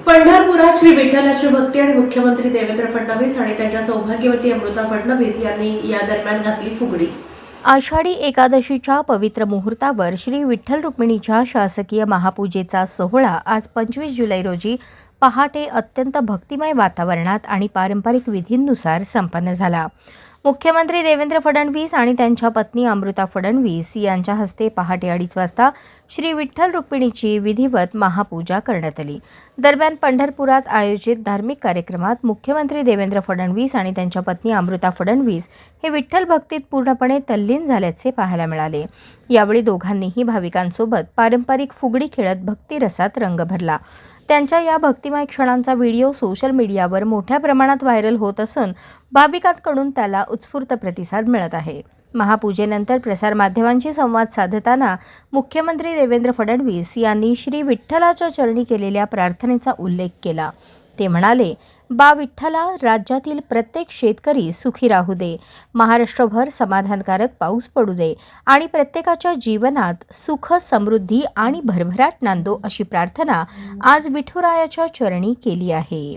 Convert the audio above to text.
पंढरपुरात श्री विठ्ठलाची भक्ती आणि मुख्यमंत्री देवेंद्र फडणवीस आणि त्यांच्या सौभाग्यवती अमृता फडणवीस यांनी या दरम्यान घातली फुगडी। आषाढी एकादशीच्या पवित्र मुहूर्तावर श्री विठ्ठल रुक्मिणीच्या शासकीय महापूजेचा सोहळा आज 25 जुलै रोजी पहाटे अत्यंत भक्तिमय वातावरणात आणि पारंपरिक विधींनुसार संपन्न झाला। मुख्यमंत्री देवेंद्र फडणवीस आणि त्यांच्या पत्नी अमृता फडणवीस यांच्या हस्ते पहाटे 2:30 वाजता श्री विठ्ठल रुक्मिणीची विधिवत महापूजा करण्यात आली। दरम्यान पंढरपुरात आयोजित धार्मिक कार्यक्रमात मुख्यमंत्री देवेंद्र फडणवीस आणि त्यांच्या पत्नी अमृता फडणवीस हे विठ्ठल भक्तीत पूर्णपणे तल्लीन झाल्याचे पाहायला मिळाले। यावेळी दोघांनीही भाविकांसोबत पारंपरिक फुगडी खेळत भक्तिरसात रंग भरला। त्यांच्या या भक्तिमय क्षणांचा व्हिडिओ सोशल मीडियावर मोठ्या प्रमाणात व्हायरल होत असून भाविकांकडून त्याला उत्स्फूर्त प्रतिसाद मिळत आहे। महापूजेनंतर प्रसारमाध्यमांशी संवाद साधताना मुख्यमंत्री देवेंद्र फडणवीस यांनी श्री विठ्ठलाच्या चरणी केलेल्या प्रार्थनेचा उल्लेख केला। ते म्हणाले, बा विठ्ठला, राज्यातील प्रत्येक शेतकरी सुखी राहू दे, महाराष्ट्रभर समाधानकारक पाऊस पडू दे आणि प्रत्येकाच्या जीवनात सुख, समृद्धी आणि भरभराट नांदो अशी प्रार्थना आज विठुरायाच्या चरणी केली आहे।